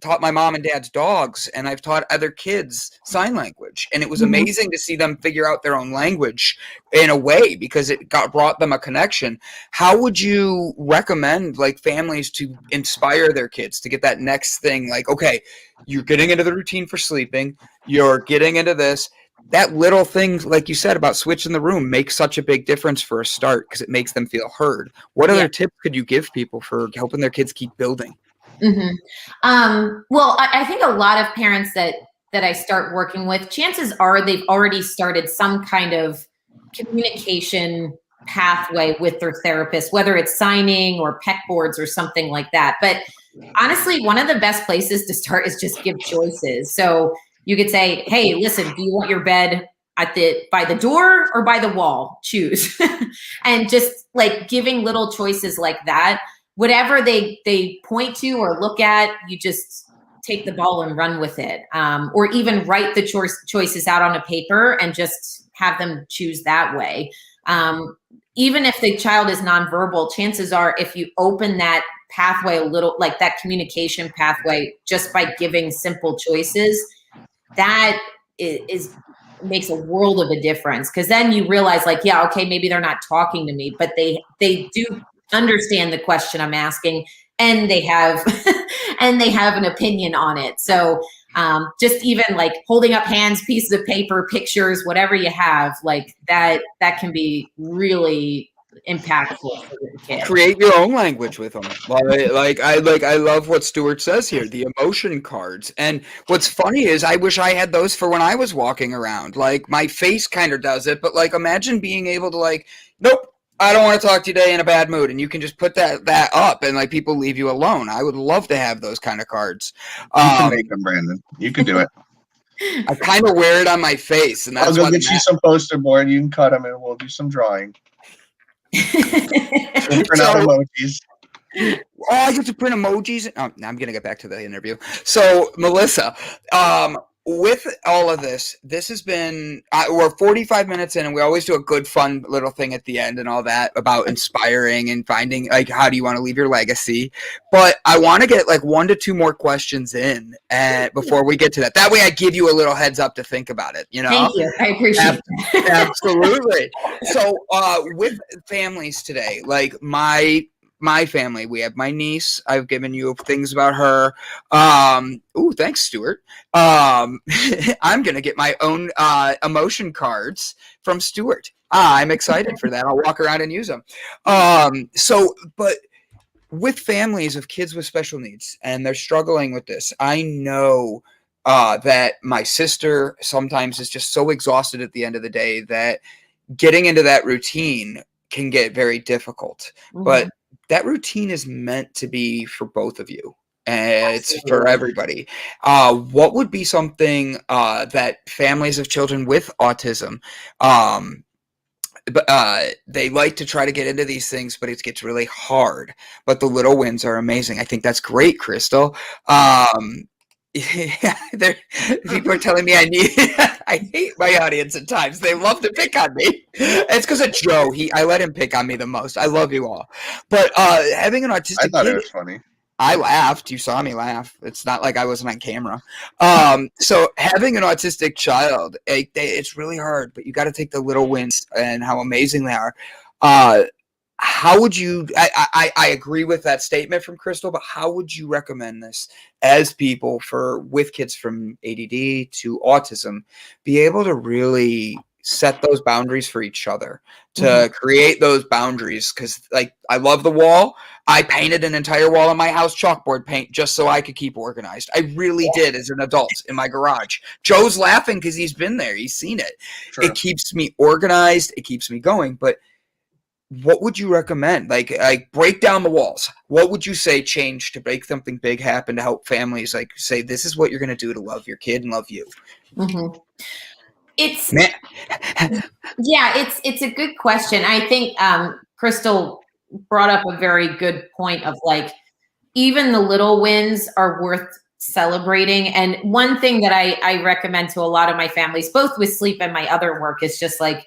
taught my mom and dad's dogs, and I've taught other kids sign language, and it was amazing to see them figure out their own language in a way, because it brought them a connection. How would you recommend like families to inspire their kids to get that next thing? Like, okay, you're getting into the routine for sleeping, you're getting into this. That little thing, like you said, about switching the room makes such a big difference for a start, because it makes them feel heard. What other tips could you give people for helping their kids keep building? Well, I think a lot of parents that I start working with, chances are they've already started some kind of communication pathway with their therapist, whether it's signing or PEC boards or something like that. But honestly, one of the best places to start is just give choices. So you could say, hey, listen, do you want your bed by the door or by the wall? Choose. And just like giving little choices like that, whatever they point to or look at, you just take the ball and run with it. Or even write the choices out on a paper and just have them choose that way. Even if the child is nonverbal, chances are if you open that pathway a little, like that communication pathway, just by giving simple choices, that makes a world of a difference. Because then you realize like, yeah, okay, maybe they're not talking to me, but they do understand the question I'm asking, and they have and they have an opinion on it. So just even like holding up hands, pieces of paper, pictures, whatever you have, like that can be really impactful for the kid. Create your own language with them. I love what Stuart says here, the emotion cards. And what's funny is I wish I had those for when I was walking around. Like my face kind of does it, but like imagine being able to like, nope, I don't want to talk to you today, in a bad mood, and you can just put that up, and like people leave you alone. I would love to have those kind of cards. You can make them, Brandon. You can do it. I kind of wear it on my face, and that's I'll go get you some poster board. You can cut them, and we'll do some drawing. We'll print out emojis. Oh, I get to print emojis. Oh, now I'm gonna get back to the interview. So, Melissa, with all of this has been we're 45 minutes in, and we always do a good, fun little thing at the end and all that about inspiring and finding like how do you want to leave your legacy. But I want to get like 1 to 2 more questions in before we get to that. That way, I give you a little heads up to think about it. You know, thank you. I appreciate that. Absolutely. So, with families today, like my family, we have my niece. I've given you things about her. Thanks, Stuart. I'm gonna get my own emotion cards from Stuart. I'm excited for that. I'll walk around and use them. But with families of kids with special needs, and they're struggling with this, I know that my sister sometimes is just so exhausted at the end of the day that getting into that routine can get very difficult. Mm-hmm. But that routine is meant to be for both of you. And it's for everybody. What would be something that families of children with autism, they like to try to get into these things, but it gets really hard. But the little wins are amazing. I think that's great, Crystal. People are telling me I hate my audience at times. They love to pick on me. It's because of Joe. I let him pick on me the most. I love you all. But having an autistic I thought kid, it was funny. I laughed. You saw me laugh. It's not like I wasn't on camera. So having an autistic child, it's really hard, but you got to take the little wins and how amazing they are. How would you, I agree with that statement from Crystal, but how would you recommend this as people with kids from ADD to autism, be able to really set those boundaries for each other, to create those boundaries? Because like, I love the wall. I painted an entire wall in my house, chalkboard paint, just so I could keep organized. I really did as an adult in my garage. Joe's laughing because he's been there. He's seen it. Sure. It keeps me organized. It keeps me going. But what would you recommend? Like break down the walls. What would you say change to make something big happen to help families like say, this is what you're going to do to love your kid and love you? Mm-hmm. It's a good question. I think Crystal brought up a very good point of like, even the little wins are worth celebrating. And one thing that I recommend to a lot of my families, both with sleep and my other work, is just like,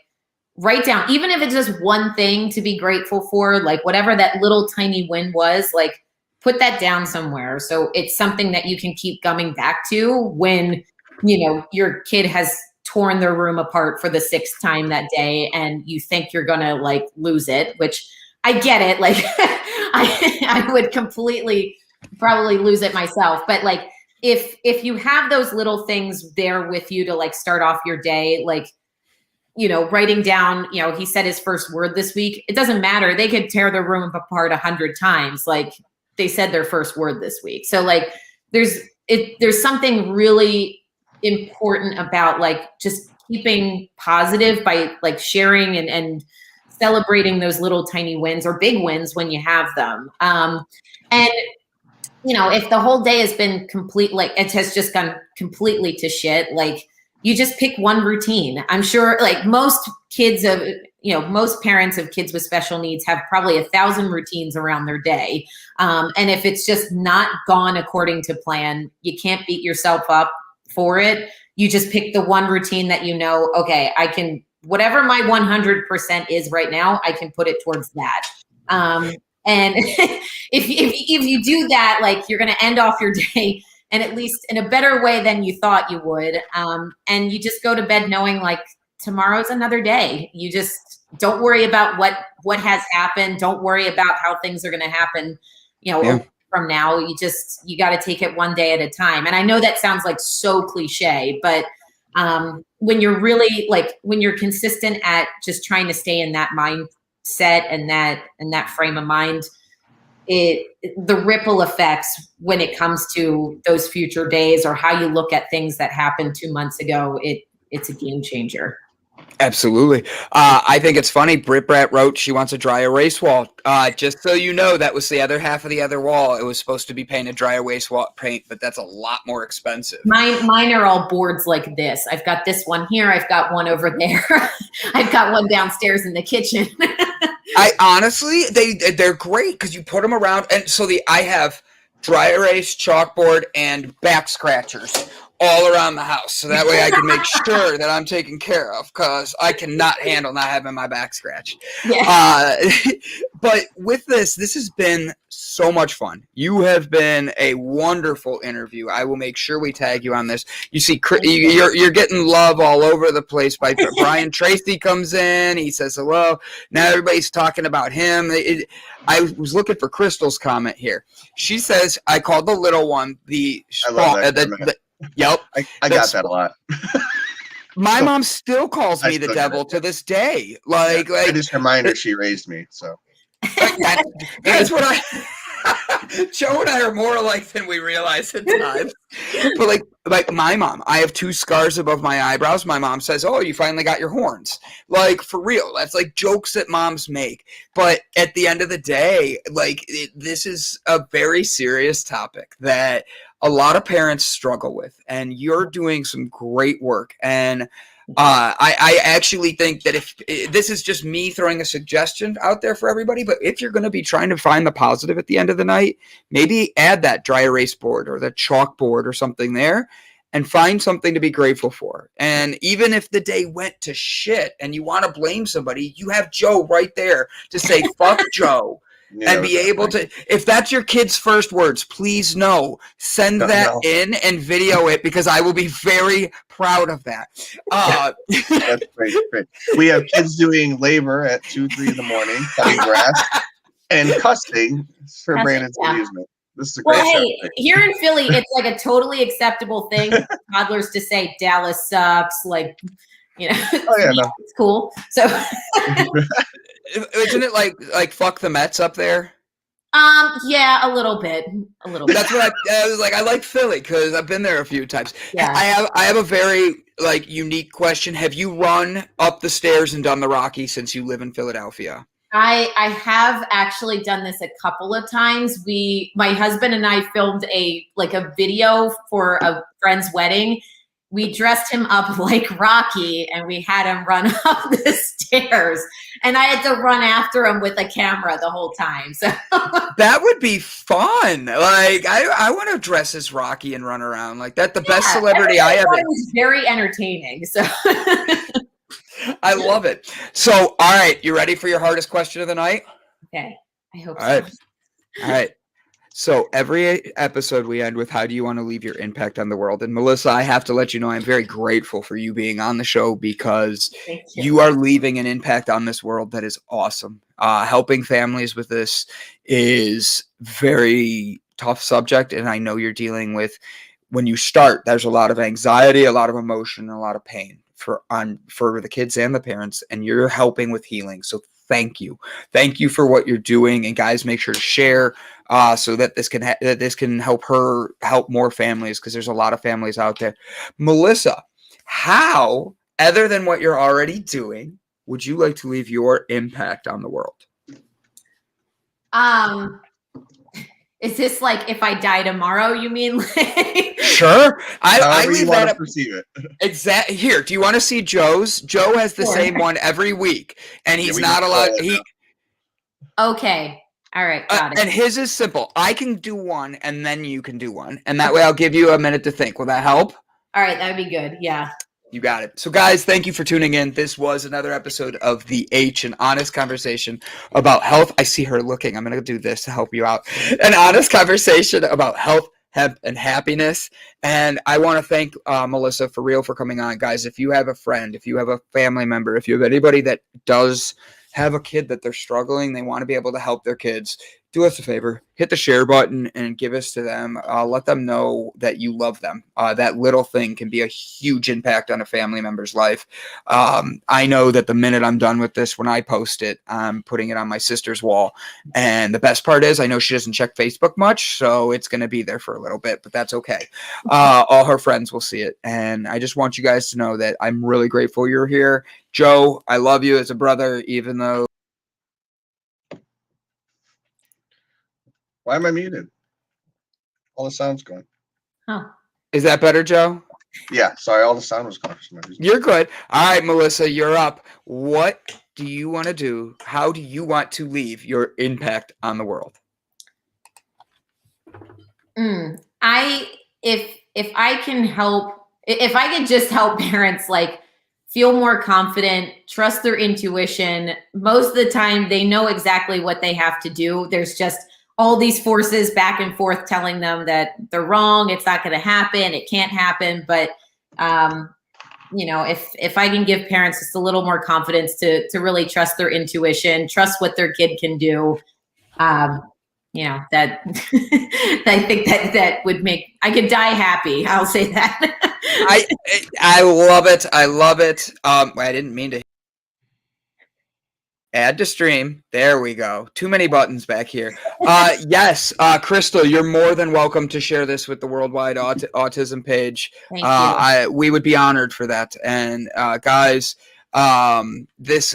write down, even if it's just one thing to be grateful for, like whatever that little tiny win was, like put that down somewhere. So it's something that you can keep coming back to when, your kid has torn their room apart for the 6th time that day and you think you're going to like lose it, which I get it. Like I would completely probably lose it myself. But like, if you have those little things there with you to like start off your day, like, writing down, he said his first word this week. It doesn't matter. They could tear their room apart 100 times. Like they said their first word this week. So like there's something really important about like just keeping positive by like sharing and celebrating those little tiny wins or big wins when you have them. And if the whole day has been complete, like it has just gone completely to shit, like you just pick one routine. I'm sure like most parents of kids with special needs have probably 1,000 routines around their day. And if it's just not gone according to plan, you can't beat yourself up for it. You just pick the one routine that okay, I can, whatever my 100% is right now, I can put it towards that. And if you do that, like you're going to end off your day and at least in a better way than you thought you would. And you just go to bed knowing like tomorrow's another day. You just don't worry about what has happened. Don't worry about how things are going to happen, from now. You got to take it one day at a time. And I know that sounds like so cliche, but when you're really when you're consistent at just trying to stay in that mindset and that frame of mind, the ripple effects when it comes to those future days or how you look at things that happened 2 months ago, it's a game changer. Absolutely. I think it's funny. Brit Brat wrote she wants a dry erase wall. Just so you know, that was the other half of the other wall. It was supposed to be painted dry erase wall paint, but that's a lot more expensive. Mine are all boards like this. I've got this one here. I've got one over there. I've got one downstairs in the kitchen. I honestly, they're great because you put them around, and so I have dry erase, chalkboard, and back scratchers all around the house, so that way I can make sure that I'm taken care of, because I cannot handle not having my back scratched. Yeah. But with this has been so much fun. You have been a wonderful interview. I will make sure we tag you on this. You see, you're getting love all over the place. By Brian Tracy comes in, he says hello. Now everybody's talking about him. I was looking for Crystal's comment here. She says, "I called the little one the." I love that. Yep. I got that a lot. My mom still calls me the devil to this day. I just remind her she raised me. So that's what Joe and I are more alike than we realize at times. But like my mom, I have 2 scars above my eyebrows. My mom says, "Oh, you finally got your horns." For real. That's jokes that moms make. But at the end of the day, this is a very serious topic that a lot of parents struggle with, and you're doing some great work. And I actually think that if this is just me throwing a suggestion out there for everybody, but if you're going to be trying to find the positive at the end of the night, maybe add that dry erase board or the chalkboard or something there, and find something to be grateful for. And even if the day went to shit and you want to blame somebody, you have Joe right there to say, fuck Joe. And be able to, if that's your kid's first words, please send that in and video it, because I will be very proud of that. That's great. We have kids doing labor at 2-3 in the morning, cutting grass and cussing for Brandon's amusement. This is a great show. Here in Philly, it's a totally acceptable thing for toddlers to say Dallas sucks, it's cool. So isn't it like fuck the Mets up there? Yeah, a little bit. That's what I was like. I like Philly because I've been there a few times. Yeah. I have a very unique question. Have you run up the stairs and done the Rocky since you live in Philadelphia? I have actually done this a couple of times. My husband and I filmed a video for a friend's wedding. We dressed him up like Rocky and we had him run up the stairs, and I had to run after him with a camera the whole time. So that would be fun. I want to dress as Rocky and run around like that. The best celebrity I ever. It was very entertaining. So I love it. So, all right, you ready for your hardest question of the night? Okay, I hope so. All right. So every episode we end with, how do you want to leave your impact on the world? And Melissa, I have to let you know I'm very grateful for you being on the show, because you are leaving an impact on this world that is awesome. Helping families with this is very tough subject, and I know you're dealing with, when you start, there's a lot of anxiety, a lot of emotion, a lot of pain for the kids and the parents, and you're helping with healing. So thank you for what you're doing. And guys, make sure to share so that this can help more families, because there's a lot of families out there. Melissa, how, other than what you're already doing, would you like to leave your impact on the world? Is this if I die tomorrow, you mean? Sure. I leave that up. Perceive it. Exactly. Here, do you want to see Joe's? Joe has the same one every week, and he's not allowed. Okay. All right. Got it. And his is simple. I can do one, and then you can do one, and that way I'll give you a minute to think. Will that help? All right. That would be good. Yeah. You got it. So, guys, thank you for tuning in. This was another episode of The H, an honest conversation about health. I see her looking. I'm going to do this to help you out. An honest conversation about health, hemp, and happiness. And I want to thank Melissa for real for coming on. Guys, if you have a friend, if you have a family member, if you have anybody that does have a kid that they're struggling, they want to be able to help their kids, do us a favor, hit the share button and give us to them. Let them know that you love them. That little thing can be a huge impact on a family member's life. I know that the minute I'm done with this, when I post it, I'm putting it on my sister's wall. And the best part is I know she doesn't check Facebook much, so it's going to be there for a little bit, but that's okay. All her friends will see it. And I just want you guys to know that I'm really grateful you're here. Joe, I love you as a brother, even though. Why am I muted? All the sound's going. Huh. Is that better, Joe? Yeah, sorry, all the sound was going for some reason. You're good. All right, Melissa, you're up. What do you want to do? How do you want to leave your impact on the world? If I can help, if I can just help parents like feel more confident, trust their intuition. Most of the time they know exactly what they have to do. There's just all these forces back and forth telling them that they're wrong. It's not going to happen. It can't happen. But, if I can give parents just a little more confidence to really trust their intuition, trust what their kid can do, that I think that would make, I could die happy. I'll say that. I love it. I love it. I didn't mean to add to stream. There we go. Too many buttons back here. Yes, Crystal, you're more than welcome to share this with the Worldwide Autism page. Thank you. We would be honored for that. And guys, this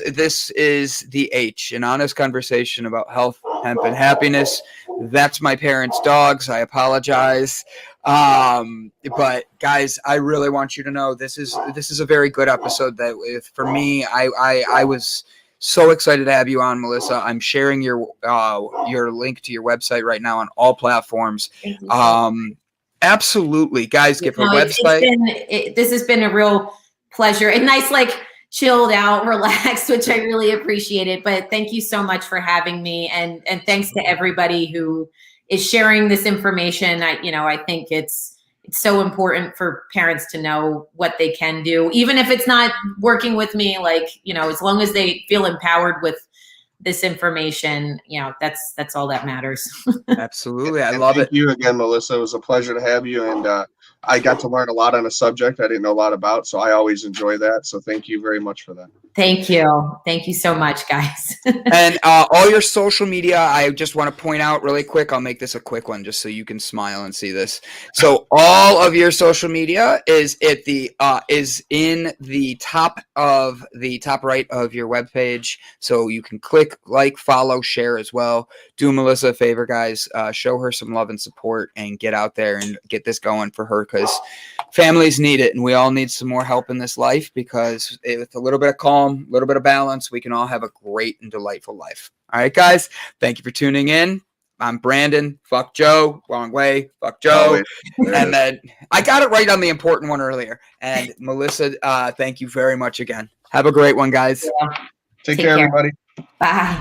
is the H, an honest conversation about health, hemp, and happiness. That's my parents' dogs. I apologize. But guys, I really want you to know this is a very good episode. That for me, I was so excited to have you on, Melissa. I'm sharing your link to your website right now on all platforms. Thank you. Absolutely, guys, give her website. This has been a real pleasure and nice, like chilled out, relaxed, which I really appreciated. But thank you so much for having me, and thanks to everybody who is sharing this information. I think it's so important for parents to know what they can do, even if it's not working with me, as long as they feel empowered with this information, that's all that matters. Absolutely. I love it. Thank you again, Melissa. It was a pleasure to have you. And I got to learn a lot on a subject I didn't know a lot about. So I always enjoy that. So thank you very much for that. Thank you. Thank you so much, guys. And all your social media, I just want to point out really quick. I'll make this a quick one just so you can smile and see this. So all of your social media is in the top right of your webpage. So you can click, like, follow, share as well. Do Melissa a favor, guys. Show her some love and support and get out there and get this going for her, because families need it, and we all need some more help in this life, because with a little bit of calm, a little bit of balance, we can all have a great and delightful life. All right, guys, thank you for tuning in. I'm Brandon. Fuck Joe. Wrong way. Fuck Joe. And then I got it right on the important one earlier. And Melissa, thank you very much again. Have a great one, guys. Take care, everybody. Bye.